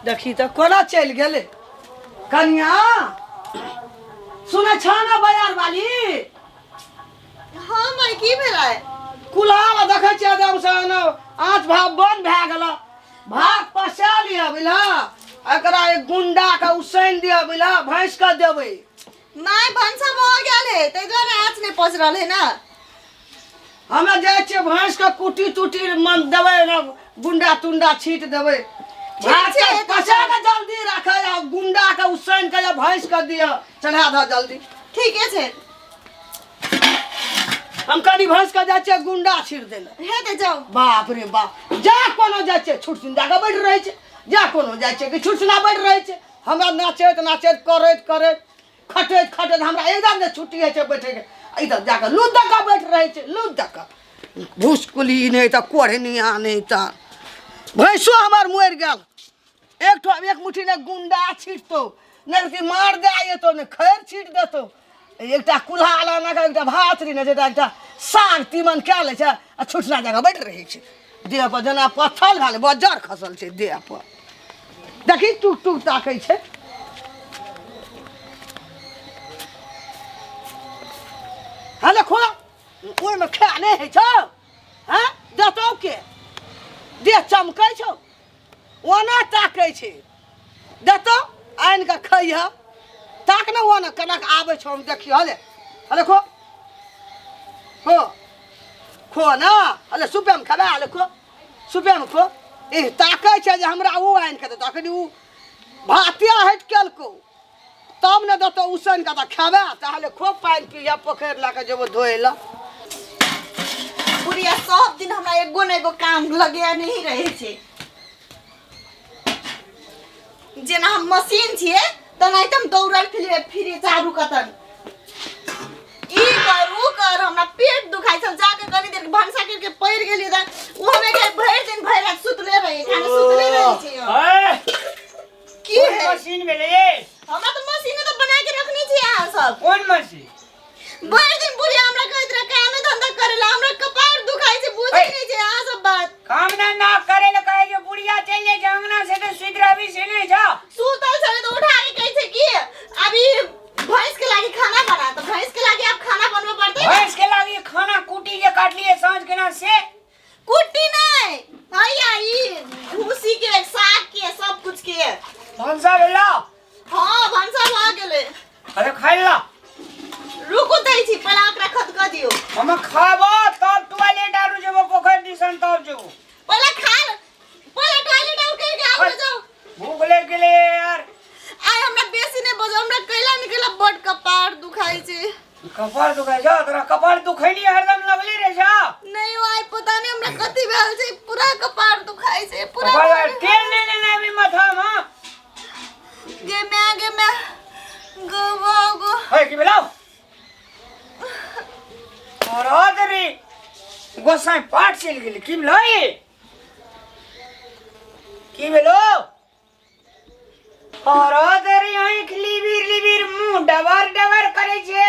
देखी तो कोना चल गेले कन्या सुने छ ना बाजार वाली। हाँ माई की भेलै कुलाल देखे छियै एकदम से आँच भाव बंद भए गेल भात पसा लिया बुझला एकरा एक गुंडा के उसैन दिया बुझला भैंस के देबै माई भंसा भऽ गेल है तै दुआरे आँच नहीं पच रहल है ना। हमें जाय छियै भैंस के कुटी तुटी मन देबै ना गुंडा तुंडा छीट देबै भात के पसा के जल्दी रखे आ गुंडा के उसैन के भैंस के दिया चढ़ा द जल्दी। ठीक है हम कनी भैंस के जाय छियै गुंडा छीट देले हे ते जाओ। बाप रे बाप जा कोनो जाय छियै छुटछिन जाके बैठ रहै छै जा कोनो जाय छियै कि छुटछिना बैठ रहै छै हमरा नाचैत नाचैत करैत करैत खटैत खटैत हमरा एकदम से छुट्टी है छै बैठे के इधर जाके लूद का बैठ रहे छै लूद का भूसकुली नहीं तो कोढ़निया नहीं तो भैंसो हमार मर गेल एक मुट्ठी ने गुंडा छीटतो नहीं कि मार दे ये तो ने खैर छीट देतो एकटा कुल्हा लाना का एकटा भातरी ने जेटा एकटा साग तीमन क्या ले छै आ छुटना जगह बैठ रहे छै देह पर जना पत्थर घाले बजर खसल छै देह पर देखी टुक टुक ताकै छै। हाँ देखो ओहि में खाय नहीं है छो हाँ देतो के देह चमकै छो ओना ताकै छै देतो आनि के खइह ताक न ओना केना आबै छो हम देखियो हले हले खो हो खो ना हले सुपे में खबा हले खो सुपे में खो ए ताकै छै जे हमरा ओ आनि के देतो अखनी उ भातिया हट केलको तब ने देतो उसैन के त खाबे ताहले खूब पानि पिया पोखरि ला के जेबो धोए ला। बुढ़िया सब दिन हमरा एगो न एगो काम लगे नहीं रहे छे जेना हम मशीन छिए तना एकदम दौड़ल फिरे चारू कतन ई कर हमरा पेट दुखाई छ जाके कनी देर भंसा करके पैर गेली त उ हमें के भर दिन भर रात सुतले रहे खाने सुतले रहे छे। की है मशीन भेले ये हमरा तो मशीन तो बना के रखनी छी यहाँ सब कौन मशीन भर दिन बुढ़िया हमरा कहत रहे काम धंधा करेला हमरा कपार दुखाई छे बुझे नहीं छे यहाँ सब बात काम ना करे ले कहे जो बुढ़िया चल जाए अंगना से तो सुधरा भी से नहीं जा सुतल छले तो उठा के कैसे की अभी भैंस के लागी खाना बना तो भैंस के लागी आप खाना बनवा पड़ते भैंस के लागी खाना कुटी जे काट लिए सांझ के ना से कुट्टी नहीं भैया ई भूसी के साग के सब कुछ के भंसा भेला हां भंसा भ गेले अरे खाइ ला रुको दै छी पहला ओकरा खत क दियो हम खाबो तब टॉयलेट आरु जेबो पोखर दिसन तब जेबो पहला खा पहला टॉयलेट आउ के आओ जाओ भूख ले गेले यार आय हमरा बेसी नहीं बजो हमरा कैला निकला बड कपार दुखाई छे कपार दुखाई जा तोरा कपार दुखैली हरदम लगले रे जा नहीं आय पता नहीं हमरा कथि भेल छे पूरा कपार दुखाई छे पूरा कपार तेल ले लेना भी माथा में गे मैं गो है की बेलाओ और आदरी गोसाई पाट चल गेली की बेलो ये की बेलो और आदरी आंख लिबिर मुंह डबर करे छे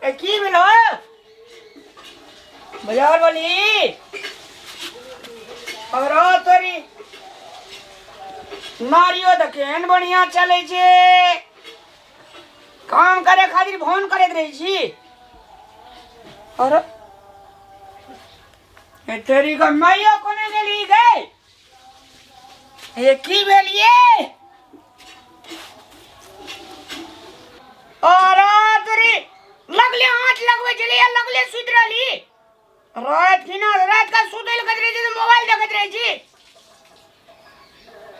ए की बेलो बाजार वाली और आदरी मारियो त केहन बढ़िया चले छे काम करे खातिर फोन करत रही छी और ए तेरी का मैया कोने गेली गए ये की भेलिए और तेरी लगले हाथ लगवे चली लगले सुत रहली रात का सुतल कत रही छी मोबाइल देखत रही छी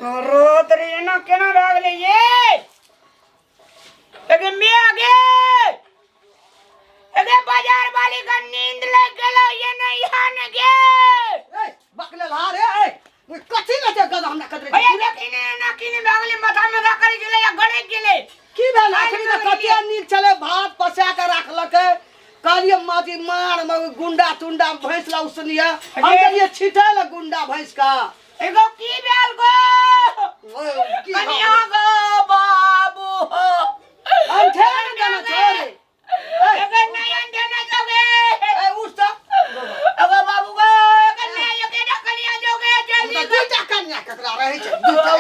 और तेरी ना केना भागले ये लेकिन मैं आगे अरे बाजार वाली का नींद लग गेलो ये नहीं हान गे ए बकले ला रे ए कथि न ते गदा हमरा कदरे भैया देखिने ना किने भागले माथा में का करे गेले या गड़े गेले की भेल आखिर में कतिया नीक चले भात पसा के रखलक कालिए माटी मार में गुंडा तुंडा भैंस ला उसनिया हम गेलिए छिटे ल गुंडा भैंस का एगो की भेल गो कनिया गो बाबू हम ठेन देना छोरे अगर नहीं अंधेरा जोगे ए उठ त अगर बाबू गो अगर नहीं ये के कनिया जोगे जल्दी दूटा कन्या ककरा रहे छै दूटा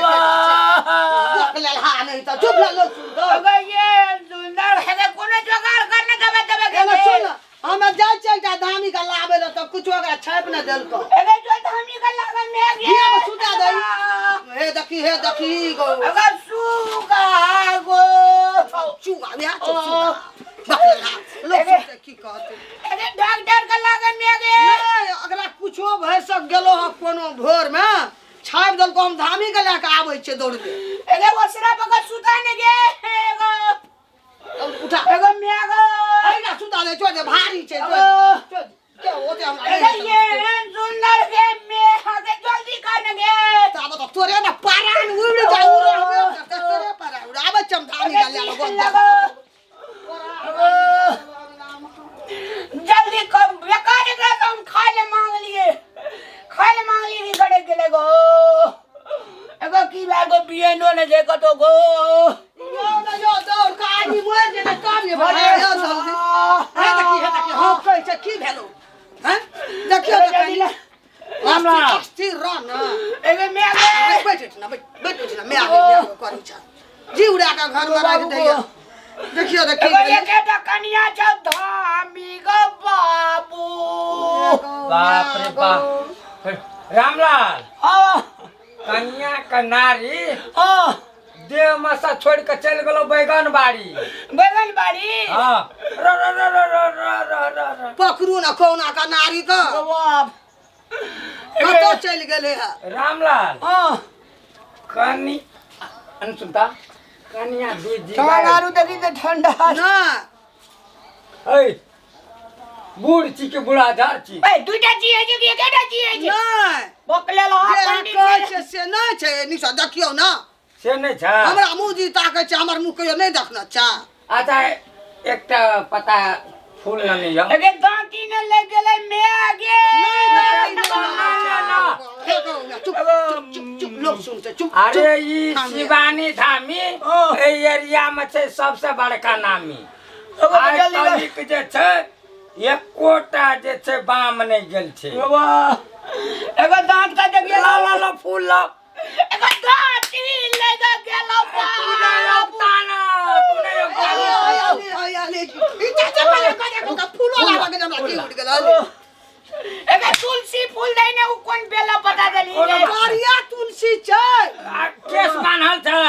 तो चुप ना लोग सुन तो अगर ये सुंदर है कोनो जुगाड़ करने दबे दबे एगो के सुन हमें जा चलता धामी का लावे ला तो कुछ ओकरा छाप न देल को अगर जो धामी का लगन में दिया में सुता दई हे देखी गो अगर सुगा गो चुगा बिया चुगा बकला लोग सुनते की कहते अरे डॉक्टर का लगन में गे नहीं अगला कुछो भय सक गेलो ह कोनो भोर में छाप देल को हम धामी के लेके आबै छे दौड़ के अरे वसरा पकड़ सुता ने गे एगो उठा एगो मेगो अरे सुता दे छोड़ दे भारी छे क्या होते हम अरे ये सुंदर के में आगे जल्दी कर गे तब तो तोरे ना पारान उड़ जाऊ रे तोरे पारा उड़ाबे चम धामी का ले जल्दी कम बेकार के हम खाए मांग लिए गड़े के ले गो एगो की बागो बियनो ने जे कतो गो यो दौड़ का आदमी मोर जे तब ये भरे यो जल्दी है देखी हां कह छ की भेलो हैं देखियो देखियो हमरा स्थिर रह न एगो मैं आगे बैठ ना मैं आगे करू छ जीवड़ा का घर में रख दे देखियो एगो ये केटा कनिया छ धामी गो बाबू बाप रे बाप रामलाल हां कन्या कनारी हां देव मसा छोड़ के चल गेलो बैगन बाड़ी हां र पकड़ू ना कौना का नारी का बाप कतो चल गेले है रामलाल हां कनी अनसुनता कन्या दूजी ठंडारू देखी तो ठंडा ना ए बूढ़ ची के बुढ़ा झार ची ए दुटा जी है जे केटा जी है जे नहीं बकले ला जे पंडित कह जी छे से नहीं छे निशा देखियो ना से नहीं छा हमरा मुंह जी ताके छे हमर मुंह कहियो नहीं देखना छा अच्छा एकटा पता फूल न नहीं अगे दांती ने ले गेले मैं आगे चुप लोग सुनते चुप अरे ई शिवानी धामी ए एरिया में छे सबसे बड़का नामी आज तलिक जे छे एकोटा जे छे बाम नहीं गेल छे बाबा एगो दांत का देखिए ला फूल ला एगो दांती ले गेलो बाप ताना तूने एगो तुलसी फूल देने उ कोन बेला पता देली तुलसी छै केस बांधल छे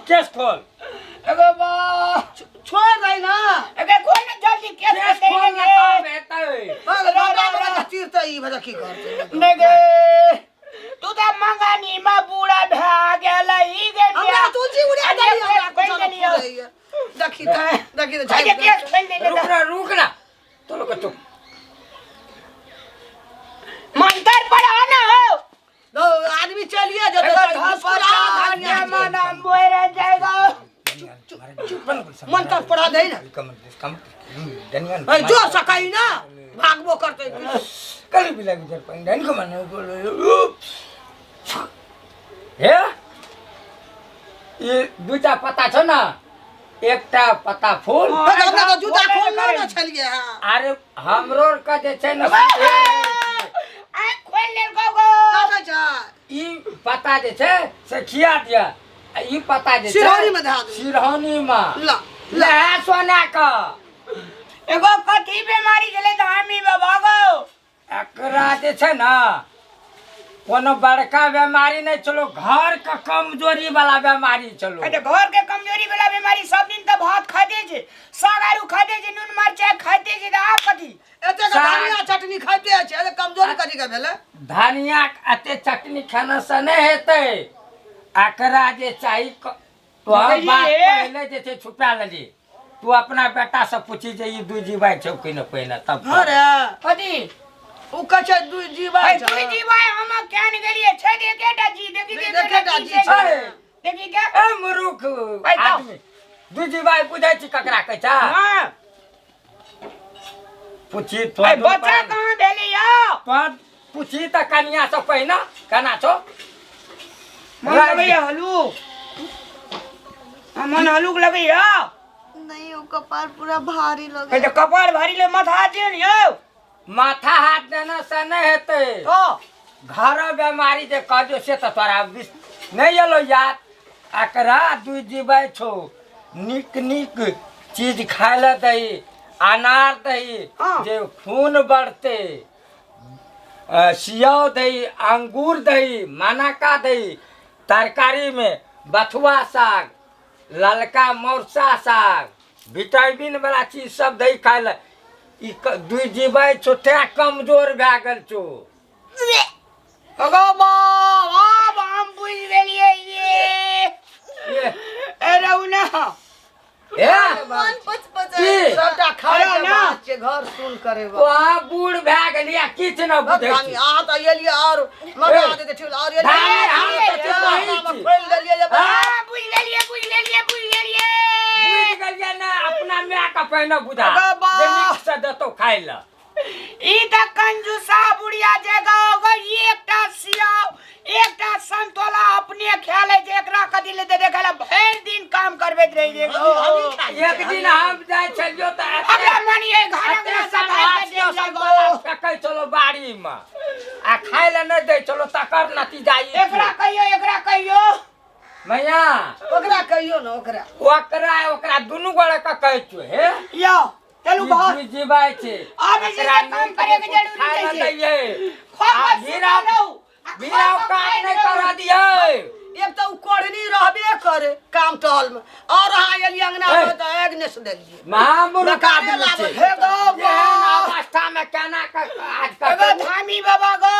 केस खोल एगो बा छोड़ दे ना एगो कोन जल्दी केस केस दे खोल ना तब हेतै तीर्थ ई भजा की करते नगे तू तो मंगानी में बूढ़ा भा गेलै ई गे हमरा तुलसी उड़ा दे हमरा कुछ देखी देखी आगे केस खोल दे रुक ना तो लोग चुप मंत्र पढ़ा ना हो दो आदमी चलिए जो मना मोर जाएगा मन का पढ़ा दे ना जो सकाई ना भागबो करते कल भी लगी जर पंडन को मन बोलो हे ये दूटा पता छ ना एकटा पता फूल हमरा तो जूता खोलना ना छलिए हां अरे हमरो का जे छै ना आ खोल ले गो काका जा ई पता जे छै से खिया दिया ई पता जे छै सिरहनी में धा दो सिरहनी में ला ले सोना का एगो कथी बीमारी गेले धामी बाबा गो एकरा जे छै ना कोनो बड़का बीमारी नहीं चलो घर का कमजोरी वाला बीमारी चलो अरे घर के कमजोरी वाला बीमारी सब दिन तो भात खाते छे सागारू खाते छे नून मिर्चा खाते छे आ कथी एते का धनिया चटनी खाते छै अरे कमजोरी कथी के भेले धनिया अते चटनी खाना से नहीं हेते एकरा जे चाही तो बात पहले जे छै छुपा लेली तू अपना बेटा से पूछी जे ई दू जीवाई छौ कि न पहिने तब अरे कथी उ कछे दू जीवा भाई तू जीवाई हम क्या न गेलिए छे दे केटा जी देखी केटा जी छै देखी क्या ए मुरुख आदमी दू जीवाई बुझै छी ककरा कहै छ हां पूछी तो बच्चा कहां भेली यो तो पूछी त कन्या से पहिना कना छो मन लगैया हलू मन हलू लगैया नहीं, वो कपार पूरा भारी लगे। तो कपार भारी ले माथा हाथ दे लियो। माथा हाथ देना से नहीं हेते तो घर बीमारी जे कह दो से तो तोरा नहीं एलो याद एकरा दुई जीवाई छो निक निक चीज खाए ला दही अनार दही हाँ। जे खून बढ़ते सियाव दही अंगूर दही मानाका दही तरकारी में बथुआ साग ललका मौसा साग विटामिन वाला चीज सब दही खाए ला दुई जीवाई छो ते कमजोर भए गेल छो अगो बाप हम बुझ गेलिए ये ए रउना ए मन पच की? सबटा खाए अरे के ना। बात छै घर सुन करे बा वहाँ बूढ़ भए गेलियै किछ न बुझै भगवान छी। आ त एलिए और मजा देते ठीक और एलिए धान, हम धान, त धान, हम धान। खोल देलिए जे हां बुझ गेलिए बुझ गेलिए बुझ गेलिए बुझि गेलियै ने अपना माय के पहिने बुझा अरे बा। जे नीक से देतौ खाय ला ई त कंजूसा बुढ़िया जगह एकटा सियाव एकटा संतोला अपने खा ले जे एकरा कथी ले दे देखला भर दिन काम करबैत रहि जे एक दिन हम जाइ छलियो त हमरा मनिए घर में सफाई के लगो फेकै चलो बाड़ी में आ खाय ला नहि दै चलो तकर नतीजा ई एकरा कहियो मैया ओकरा कहियो न ओकरा ओकरा दुनू गोड़े के कहै छियो हे यो चलू घर ई जीवाय छै अब इसी एकरा में काम नीक करे के से जरूरी खाय ला नहीं है। दैये खोल आ मत भीराव काम नहीं करा दियै एक त उ कोढ़नी रहबे करे काम टहल में और अहाँ एलिए अंगना में त एगने से देलिए महामुर्ख आदमी छै हे गो एहन अवस्था में केना के आज एगो कते धामी बाबा गो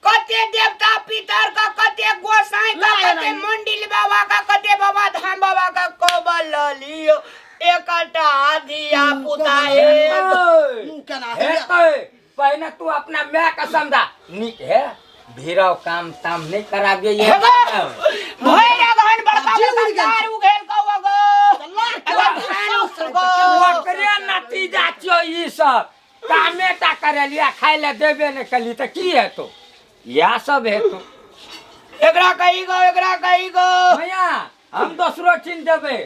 कते देवता पितर का कते गोसाई का लाए कते नहीं। मंडिल बाबा का कते बाबा धाम बाबा का कोबल लियो एकटा दिया पुता है केना हेतै पहिने तू अपना माय के समझा नीक है भीराव काम ताम नहीं कराबिए ये भैरा गहन बड़का जी उड़ बड़का गेल। दारू घेल को गो एगो धान गो ओकरे नतीजा छियो ई सब कामे टा करे लिया खाय ले देबे नहीं कली त की हेतौ या सब हेतौ एकरा कही गो भैया हम दोसरो चीज देबै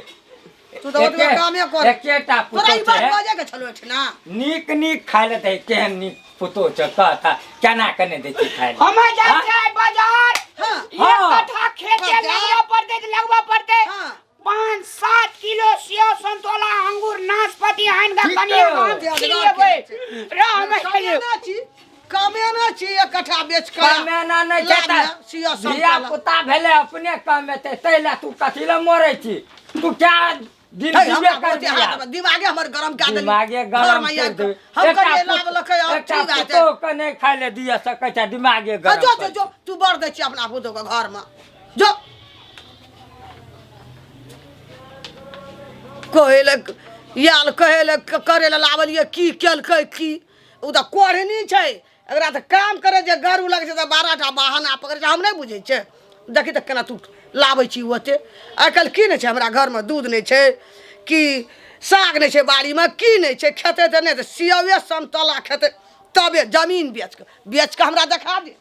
तू त ओतबे कामे कर एकेटा तोरा पुतो ई बात छै बाजे के छलो ना नीक नीक खाय ले दे केहन नीक पुतो छ कहता केना कने दै छी खाय ले हम जा जाए बाजार हां एक कट्ठा खेत हाँ। लगवा पड़ते लगवा पड़ते हां 5-7 किलो सेव संतोला अंगूर नाशपाती आइन का ठीक कनी है। हम खिलेबै राम कामे ना छी कामे ना छी एक कट्ठा बेच के कामेना नहीं चता सिया धिया पुता भेले अपने कमेते तैला तू कथी ले मरै छी तू क्या दिन दिबे कर दिया दिमागे हमर गरम का देली दिमागे गरम कर दे हम कहिए लाभ लखै और एकटा ठीक बात पुतो के नहीं खाय ले दिया सकै छै दिमागे है गरम जो कर जो तू बर दे छी अपना पुतो के घर में जो कहेले याल कहेले करे ले लावलिए की केलकै की उ त कोढ़नी छै एकरा त काम करे जे गरू लगे छै त 12 टा बहाना पकड़े छै हम नहीं बुझै छै देखी त केना तू लाबै छी ओते आइकाल्हि की नहीं छै हमरा घर में दूध नहीं छै कि साग नहीं छै बाड़ी में की नहीं छै खेते त नहीं त सियवे संतला खेते तबे जमीन बेच के हमरा देखा दे